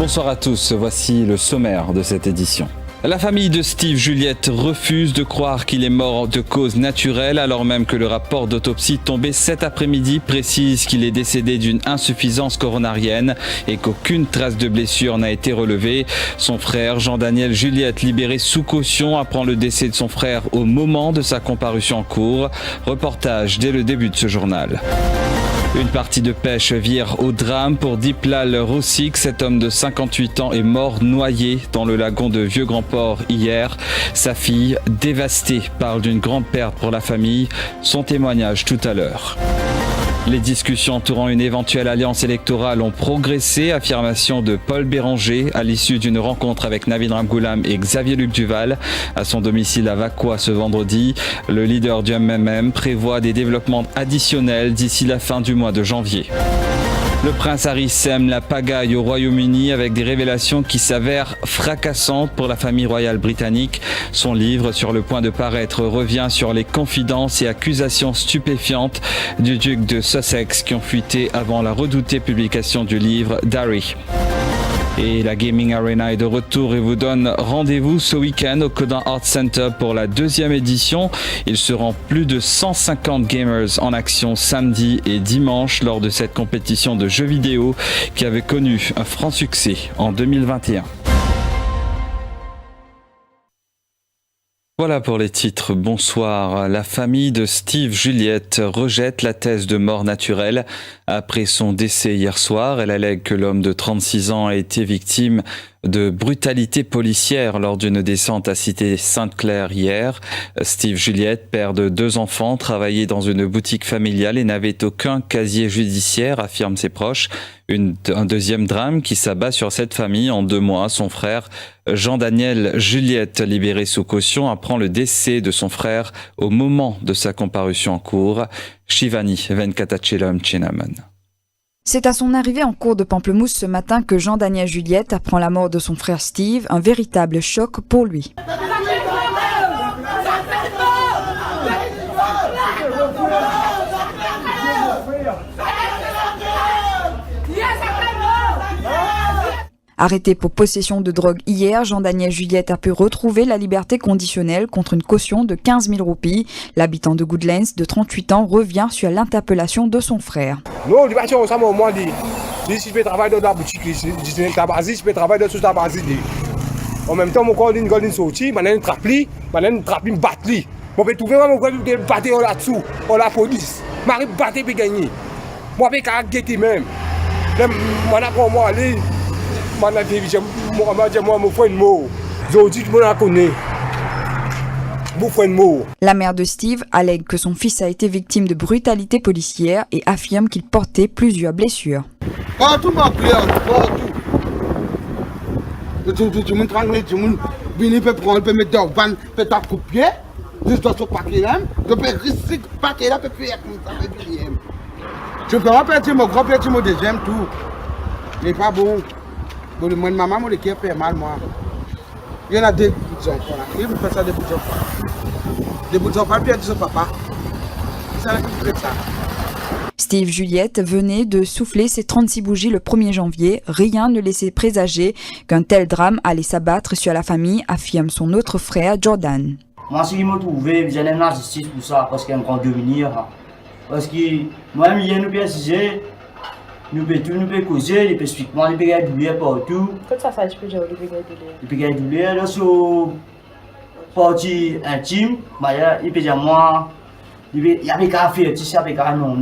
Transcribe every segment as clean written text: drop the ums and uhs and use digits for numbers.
Bonsoir à tous, voici le sommaire de cette édition. La famille de Steve Juliette refuse de croire qu'il est mort de cause naturelle alors même que le rapport d'autopsie tombé cet après-midi précise qu'il est décédé d'une insuffisance coronarienne et qu'aucune trace de blessure n'a été relevée. Son frère Jean-Daniel Juliette, libéré sous caution, apprend le décès de son frère au moment de sa comparution en cour. Reportage dès le début de ce journal. Une partie de pêche vire au drame pour Diplal Rossik. Cet homme de 58 ans est mort noyé dans le lagon de Vieux-Grand-Port hier. Sa fille, dévastée, parle d'une grande perte pour la famille. Son témoignage tout à l'heure. Les discussions entourant une éventuelle alliance électorale ont progressé. Affirmation de Paul Béranger à l'issue d'une rencontre avec Navin Ramgoolam et Xavier-Luc Duval à son domicile à Vacois ce vendredi. Le leader du MMM prévoit des développements additionnels d'ici la fin du mois de janvier. Le prince Harry sème la pagaille au Royaume-Uni avec des révélations qui s'avèrent fracassantes pour la famille royale britannique. Son livre, sur le point de paraître, revient sur les confidences et accusations stupéfiantes du duc de Sussex qui ont fuité avant la redoutée publication du livre d'Harry. Et la Gaming Arena est de retour et vous donne rendez-vous ce week-end au Codin Art Center pour la 2e édition. Il se rend plus de 150 gamers en action samedi et dimanche lors de cette compétition de jeux vidéo qui avait connu un franc succès en 2021. Voilà pour les titres. Bonsoir. La famille de Steve Juliette rejette la thèse de mort naturelle après son décès hier soir. Elle allègue que l'homme de 36 ans a été victime de brutalité policière lors d'une descente à Cité Sainte-Claire hier. Steve Juliette, père de 2 enfants, travaillait dans une boutique familiale et n'avait aucun casier judiciaire, affirment ses proches. Un deuxième drame qui s'abat sur cette famille en 2 mois. Son frère Jean-Daniel Juliette, libéré sous caution, apprend le décès de son frère au moment de sa comparution en cour. Shivani Venkatachelam Chinaman. C'est à son arrivée en cour de Pamplemousse ce matin que Jean-Daniel Juliette apprend la mort de son frère Steve, un véritable choc pour lui. Arrêté pour possession de drogue hier, Jean-Daniel Juliette a pu retrouver la liberté conditionnelle contre une caution de 15 000 roupies. L'habitant de Goodlands, de 38 ans, revient sur l'interpellation de son frère. Non, je si je travaille dans la boutique, je peux travailler dans la base. En même temps, je suis une sortie, je suis trappé, je battu. Je peux trouver un battu là-dessous, la police. Je suis battu pour gagner. Je peux gagner même. Je suis allé. La mère de Steve allègue que son fils a été victime de brutalité policière et affirme qu'il portait plusieurs blessures. Partout ma prière, partout. Tout le monde tranquille, tout le monde vient, peut prendre, peut mettre dans le van, peut taper coup de pied, juste sur le paquet là, je peux risquer le paquet là, peut faire comme ça, peut faire. Je peux pas perdre mon grand perdre mon deuxième tour. Mais pas bon. Moi, maman, mon équipe fait mal, moi. Il y en a 2 bouts d'enfants là. Il me fait ça des bouts d'enfants. Des bouts d'enfants, puis il dit son papa. Ça fait ça. Steve Juliette venait de souffler ses 36 bougies le 1er janvier. Rien ne laissait présager qu'un tel drame allait s'abattre sur la famille, affirme son autre frère Jordan. Moi, si je me trouvais, j'aime la justice pour ça, parce qu'il y a un grand devenir. Parce que moi-même, il y a une pièce. Nous pouvons causer, nous pouvons expliquer, nous pouvons douleur partout. Qu'est-ce que ça fait, tu peux dire, nous pouvons douleur? Nous pouvons douleur, là, sur partie intime, il peut dire moi, il y a des cafés, tu sais, il y a des non.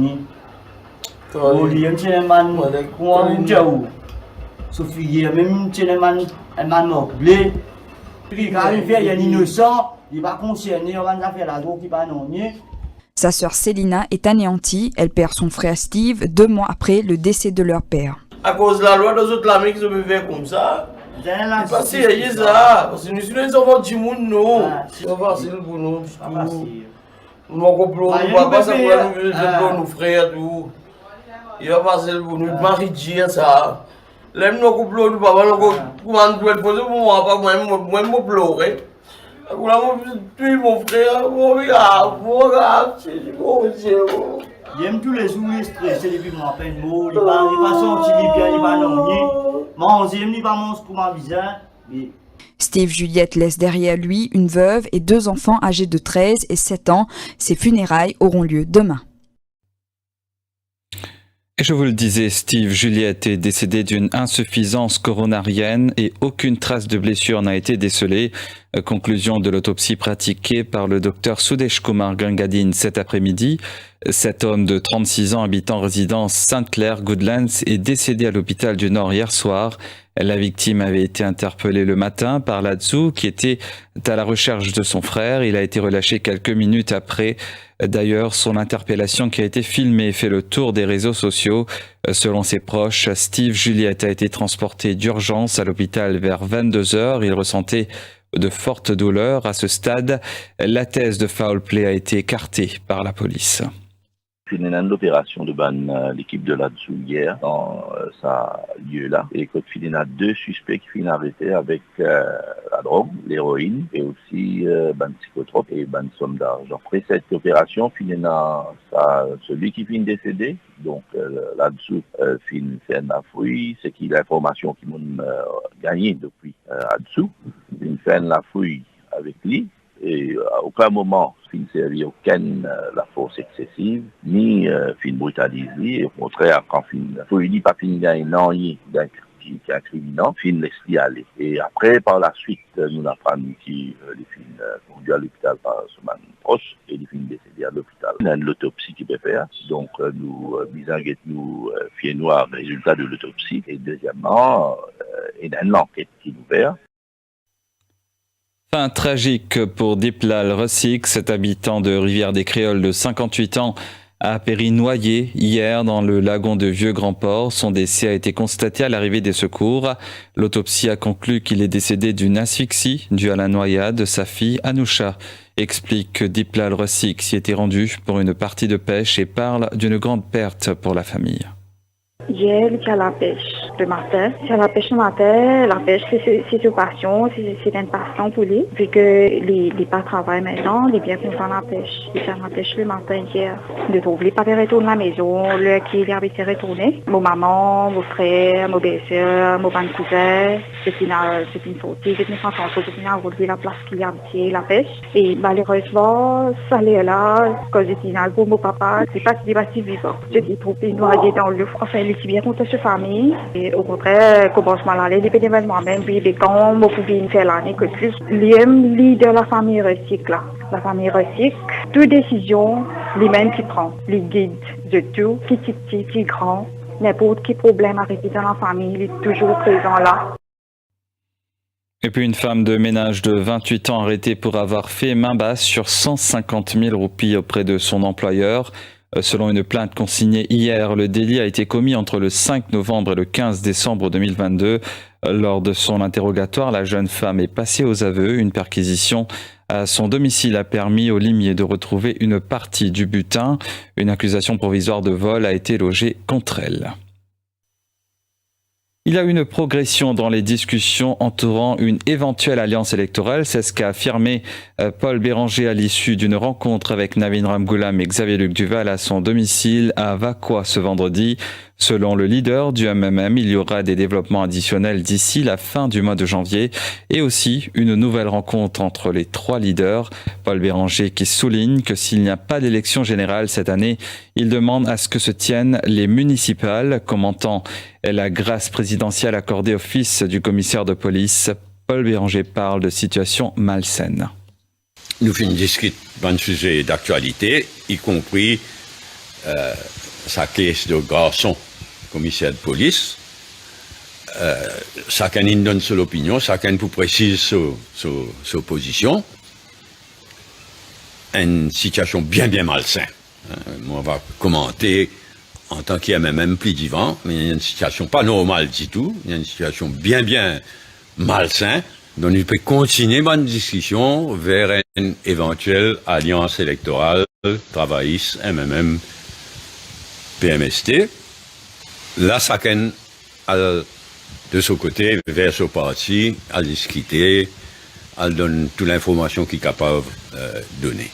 Il y a un man, un diaou. Sophie, il y a même un man blé. Puis quand il y a un innocent, il va concerner, on va faire la drogue qui va non. Sa sœur Célina est anéantie. Elle perd son frère Steve 2 mois après le décès de leur père. À cause de la loi, les autres l'Amérique se peuvent faire comme ça. C'est pas si ça. Parce que nous sommes les enfants du monde, non. C'est pas facile pour nous. Nous avons pas ça pour nos frères. Il va facile pour nous. Marie dire ça. Là, nous avons pleuré, nous avons comment nous poser pour moi, pas moi, moi, pleurer. Mon frère, mon gars, c'est bon, il aime tous les jours, stressé depuis mon peine mot, il va sortir, il va non. Moi, on s'est mis par mon pour ma visa. Steve Juliette laisse derrière lui une veuve et 2 enfants âgés de 13 et 7 ans. Ses funérailles auront lieu demain. Et je vous le disais, Steve Juliette est décédé d'une insuffisance coronarienne et aucune trace de blessure n'a été décelée. Conclusion de l'autopsie pratiquée par le docteur Sudesh Kumar Gangadine cet après-midi. Cet homme de 36 ans habitant résidence Sainte-Claire, Goodlands, est décédé à l'hôpital du Nord hier soir. La victime avait été interpellée le matin par Ladzu qui était à la recherche de son frère. Il a été relâché quelques minutes après. D'ailleurs, son interpellation qui a été filmée fait le tour des réseaux sociaux. Selon ses proches, Steve Juliette a été transporté d'urgence à l'hôpital vers 22h. Il ressentait de fortes douleurs. À ce stade, la thèse de foul play a été écartée par la police. L'opération de l'équipe de Ladzu hier dans sa lieu là et quand il y a 2 suspects qui finissent arrêtés avec la drogue, l'héroïne et aussi psychotrope et somme d'argent. Après cette opération, celui qui finit décédé, donc Ladzu finit faire la fouille, c'est qu'il l'information qui m'a gagné depuis Ladzu, il fait la fouille avec lui. Et à aucun moment, il ne servit aucune la force excessive, ni fin brutaliser. Au contraire, quand il n'y pas fini d'un criminel, fin laisse aller. Et après, par la suite, nous apprenons qu'il est conduit à l'hôpital par semaine proche et il est décédé à l'hôpital. Il y a l'autopsie qui peut faire. Donc, nous fions à résultat de l'autopsie. Et deuxièmement, il y a une enquête qui nous fait. Fin tragique pour Diplal Ressik, cet habitant de Rivière-des-Créoles de 58 ans a péri noyé hier dans le lagon de Vieux-Grand-Port. Son décès a été constaté à l'arrivée des secours. L'autopsie a conclu qu'il est décédé d'une asphyxie due à la noyade de sa fille Anousha. Explique que Diplal Ressik s'y était rendu pour une partie de pêche et parle d'une grande perte pour la famille. Hier, il était à la pêche le matin. C'est à la pêche le matin. La pêche, c'est une passion, c'est une passion pour lui. Vu que les pas travaillent maintenant, il est bien content de la pêche. Il était à la pêche le matin hier. De trouver les papiers retourner à la maison, le qui avait été retourné. Mon maman, mon frère, mon belle-sœur, mon bon cousin, c'est une sortie, c'est une chanson, c'est une relevé la place qui a habité la pêche. Et malheureusement, ça allait là, quand j'étais dans le gros, mon papa, c'est pas si vivant. J'étais trouvé noyé dans le enfin, il était bien content de sa famille. Et au contraire, commencement à aller, il peut événement même, puis quand on pouvait faire l'année que plus, l'homme de la famille recycle là. La famille recycle, toute décision, les mêmes qui prend, les guides de tout, qui petit, qui grand, n'importe quel problème arrivé dans la famille, il est toujours présent là. Et puis une femme de ménage de 28 ans arrêtée pour avoir fait main basse sur 150 000 roupies auprès de son employeur. Selon une plainte consignée hier, le délit a été commis entre le 5 novembre et le 15 décembre 2022. Lors de son interrogatoire, la jeune femme est passée aux aveux. Une perquisition à son domicile a permis au limier de retrouver une partie du butin. Une accusation provisoire de vol a été logée contre elle. Il y a une progression dans les discussions entourant une éventuelle alliance électorale. C'est ce qu'a affirmé Paul Béranger à l'issue d'une rencontre avec Navin Ramgoolam et Xavier-Luc Duval à son domicile à Vacois ce vendredi. Selon le leader du MMM, il y aura des développements additionnels d'ici la fin du mois de janvier et aussi une nouvelle rencontre entre les 3 leaders. Paul Béranger qui souligne que s'il n'y a pas d'élection générale cette année, il demande à ce que se tiennent les municipales. Commentant la grâce présidentielle accordée au fils du commissaire de police, Paul Béranger parle de situation malsaine. Nous finissons discuter d'un sujet d'actualité, y compris sa caisse de garçon, commissaire de police. Chacun donne son opinion, chacun pour préciser sa position. Une situation bien malsaine. On va commenter en tant qu'MMM plus divin, mais il y a une situation pas normale du tout, il y a une situation bien malsaine, donc il peut continuer bonne discussion vers une éventuelle alliance électorale travailliste, MMM, PMST. Là, chacun a de son côté, vers son parti, à discuter, à donner toute l'information qu'il est capable de donner.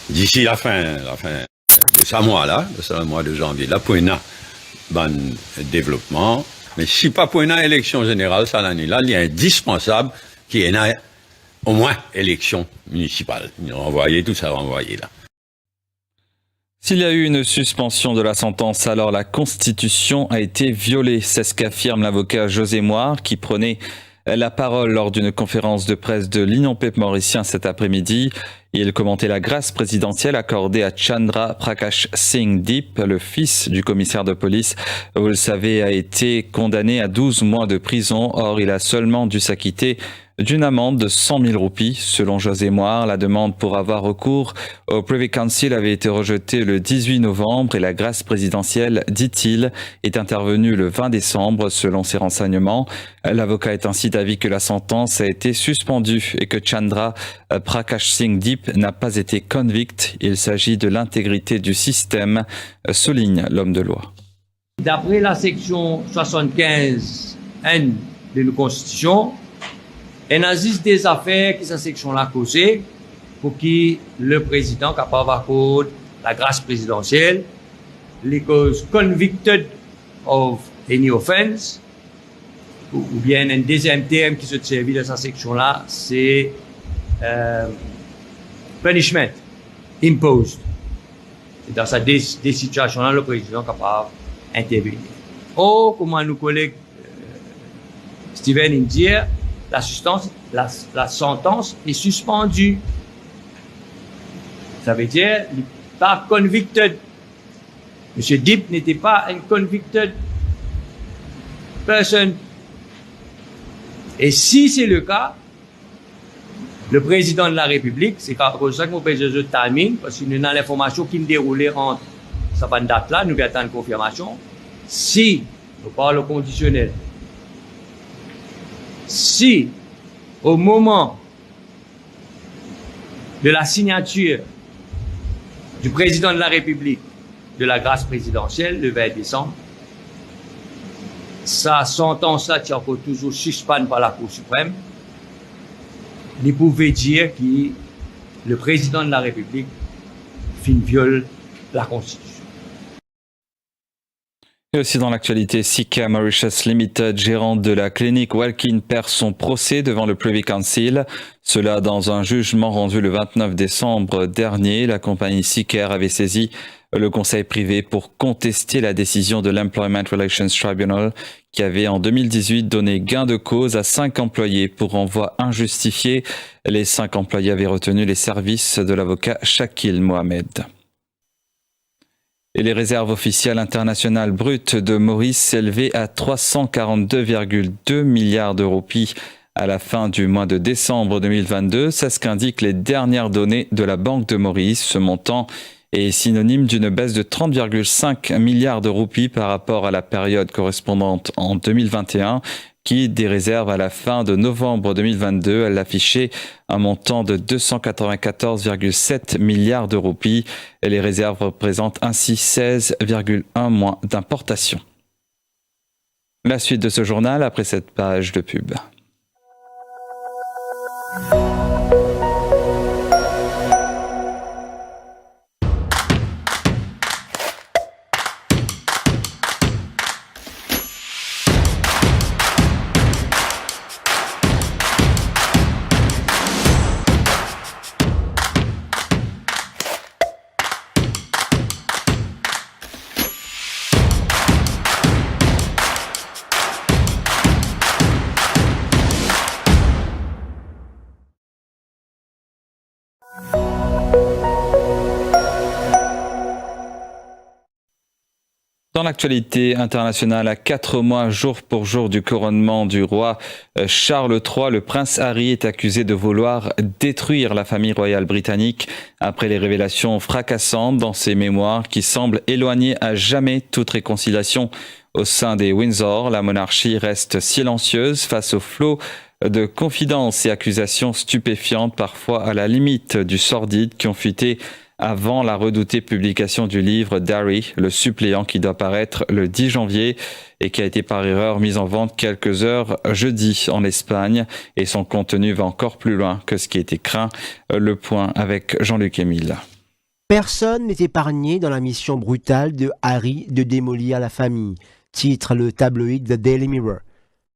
D'ici la fin de ce mois-là, de ce mois de janvier, là, pour un bon développement, Mais si pas pour une élection générale, ça l'année-là, il est indispensable qu'il y ait au moins élection municipale. Ils ont envoyé tout ça, renvoyé là. S'il y a eu une suspension de la sentence, alors la Constitution a été violée. C'est ce qu'affirme l'avocat José Moire, qui prenait la parole lors d'une conférence de presse de l'Union PEP mauricien cet après-midi. Il commentait la grâce présidentielle accordée à Chandra Prakash Singh Deep, le fils du commissaire de police. Vous le savez, a été condamné à 12 mois de prison. Or, il a seulement dû s'acquitter d'une amende de 100 000 roupies. Selon José Moire, la demande pour avoir recours au Privy Council avait été rejetée le 18 novembre et la grâce présidentielle, dit-il, est intervenue le 20 décembre selon ses renseignements. L'avocat est ainsi d'avis que la sentence a été suspendue et que Chandra Prakash Singh Deep n'a pas été convict. Il s'agit de l'intégrité du système, souligne l'homme de loi. D'après la section 75N de la Constitution, il existe des affaires qui cette section-là causée pour que le président capable d'accorder la grâce présidentielle, les causes convicted of any offense, ou bien un deuxième terme qui se servi de cette section-là, c'est punishment imposed. Et dans ces situations-là, le président est capable d'intervenir. Or, comme nos collègues Steven Indier, la sentence est suspendue. Ça veut dire qu'il n'est pas convicted. M. Deep n'était pas un convicted person. Et si c'est le cas, le président de la République, c'est pour ça que nous faisons le timing, parce que nous avons l'information qui nous déroule entre cette date-là, nous attendons une confirmation. Si, nous parlons conditionnel, si, au moment de la signature du président de la République de la grâce présidentielle, le 20 décembre, sa sentence-là est encore toujours suspendue par la Cour suprême, il pouvait dire que le président de la République viole la Constitution. Et aussi dans l'actualité, Sika Mauritius Limited, gérante de la clinique Walkin, perd son procès devant le Privy Council. Cela dans un jugement rendu le 29 décembre dernier. La compagnie Sika avait saisi le conseil privé pour contester la décision de l'Employment Relations Tribunal qui avait en 2018 donné gain de cause à 5 employés pour renvoi injustifié. Les 5 employés avaient retenu les services de l'avocat Shakil Mohamed. Et les réserves officielles internationales brutes de Maurice s'élevaient à 342,2 milliards de roupies à la fin du mois de décembre 2022. C'est ce qu'indiquent les dernières données de la Banque de Maurice. Ce montant est synonyme d'une baisse de 30,5 milliards de roupies par rapport à la période correspondante en 2021, qui des réserves à la fin de novembre 2022, elle affichait un montant de 294,7 milliards de roupies et les réserves représentent ainsi 16,1 mois d'importation. La suite de ce journal après cette page de pub. Dans l'actualité internationale, à 4 mois jour pour jour du couronnement du roi Charles III, le prince Harry est accusé de vouloir détruire la famille royale britannique après les révélations fracassantes dans ses mémoires qui semblent éloigner à jamais toute réconciliation au sein des Windsor. La monarchie reste silencieuse face au flot de confidences et accusations stupéfiantes, parfois à la limite du sordide, qui ont fuité avant la redoutée publication du livre d'Harry, le suppléant, qui doit paraître le 10 janvier et qui a été par erreur mis en vente quelques heures jeudi en Espagne. Et son contenu va encore plus loin que ce qui était craint. Le point avec Jean-Luc Émile. Personne n'est épargné dans la mission brutale de Harry de démolir la famille. titre le tabloïd The Daily Mirror.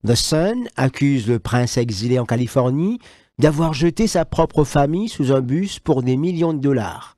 The Sun accuse le prince exilé en Californie d'avoir jeté sa propre famille sous un bus pour des millions de dollars.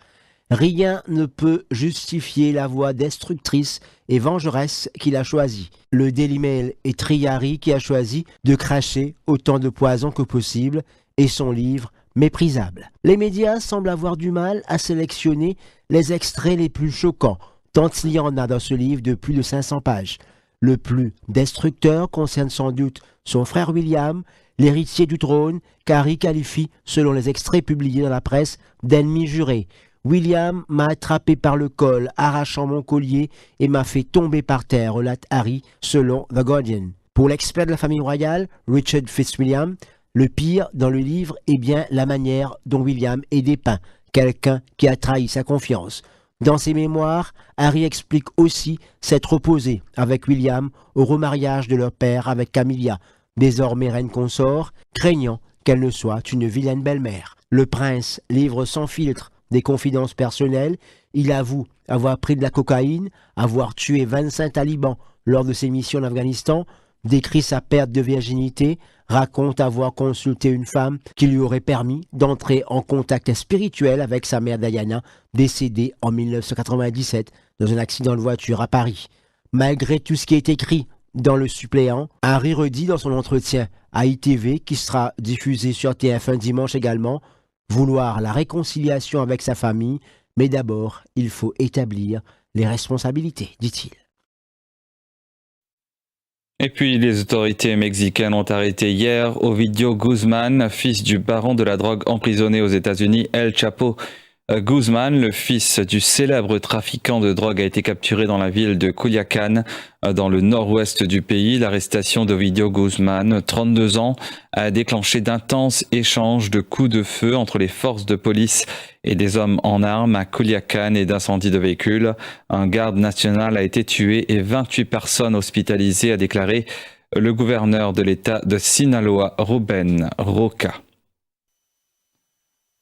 Rien ne peut justifier la voie destructrice et vengeresse qu'il a choisie. Le Daily Mail est Triari qui a choisi de cracher autant de poison que possible et son livre méprisable. Les médias semblent avoir du mal à sélectionner les extraits les plus choquants, tant il y en a dans ce livre de plus de 500 pages. Le plus destructeur concerne sans doute son frère William, l'héritier du trône, car il qualifie, selon les extraits publiés dans la presse, d'ennemi juré. William m'a attrapé par le col, arrachant mon collier et m'a fait tomber par terre, relate Harry, selon The Guardian. Pour l'expert de la famille royale, Richard Fitzwilliam, le pire dans le livre est bien la manière dont William est dépeint, quelqu'un qui a trahi sa confiance. Dans ses mémoires, Harry explique aussi s'être opposé avec William au remariage de leur père avec Camilla, désormais reine consort, craignant qu'elle ne soit une vilaine belle-mère. Le prince livre sans filtre des confidences personnelles. Il avoue avoir pris de la cocaïne, avoir tué 25 talibans lors de ses missions en Afghanistan, décrit sa perte de virginité, raconte avoir consulté une femme qui lui aurait permis d'entrer en contact spirituel avec sa mère Diana, décédée en 1997 dans un accident de voiture à Paris. Malgré tout ce qui est écrit dans le suppléant, Harry redit dans son entretien à ITV, qui sera diffusé sur TF1 dimanche également, vouloir la réconciliation avec sa famille, mais d'abord, il faut établir les responsabilités, dit-il. Et puis, les autorités mexicaines ont arrêté hier Ovidio Guzman, fils du baron de la drogue emprisonné aux États-Unis, El Chapo Guzman, le fils du célèbre trafiquant de drogue, a été capturé dans la ville de Culiacán, dans le nord-ouest du pays. L'arrestation d'Ovidio Guzman, 32 ans, a déclenché d'intenses échanges de coups de feu entre les forces de police et des hommes en armes à Culiacán et d'incendies de véhicules. Un garde national a été tué et 28 personnes hospitalisées, a déclaré le gouverneur de l'État de Sinaloa, Rubén Roca.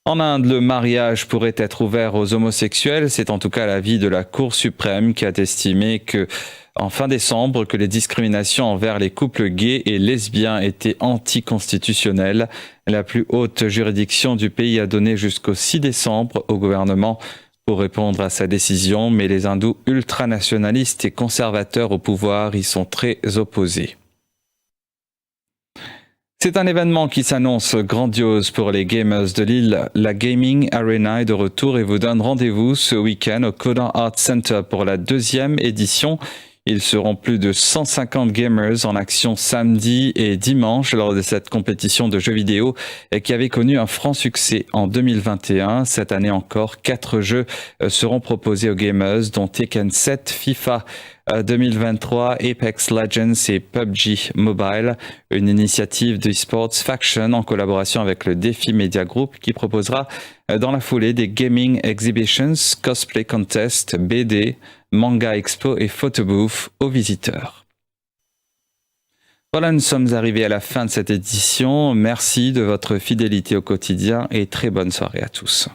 En Inde, le mariage pourrait être ouvert aux homosexuels. C'est en tout cas l'avis de la Cour suprême qui a estimé que, en fin décembre, que les discriminations envers les couples gays et lesbiens étaient anticonstitutionnelles. La plus haute juridiction du pays a donné jusqu'au 6 décembre au gouvernement pour répondre à sa décision, mais les hindous ultranationalistes et conservateurs au pouvoir y sont très opposés. C'est un événement qui s'annonce grandiose pour les gamers de Lille. La Gaming Arena est de retour et vous donne rendez-vous ce week-end au Codan Art Center pour la 2e édition. Ils seront plus de 150 gamers en action samedi et dimanche lors de cette compétition de jeux vidéo qui avait connu un franc succès en 2021. Cette année encore, 4 jeux seront proposés aux gamers, dont Tekken 7, FIFA 2023, Apex Legends et PUBG Mobile, une initiative de Sports Faction en collaboration avec le Défi Media Group qui proposera dans la foulée des gaming exhibitions, cosplay contest, BD, manga expo et photo booth aux visiteurs. Voilà, nous sommes arrivés à la fin de cette édition. Merci de votre fidélité au quotidien et très bonne soirée à tous.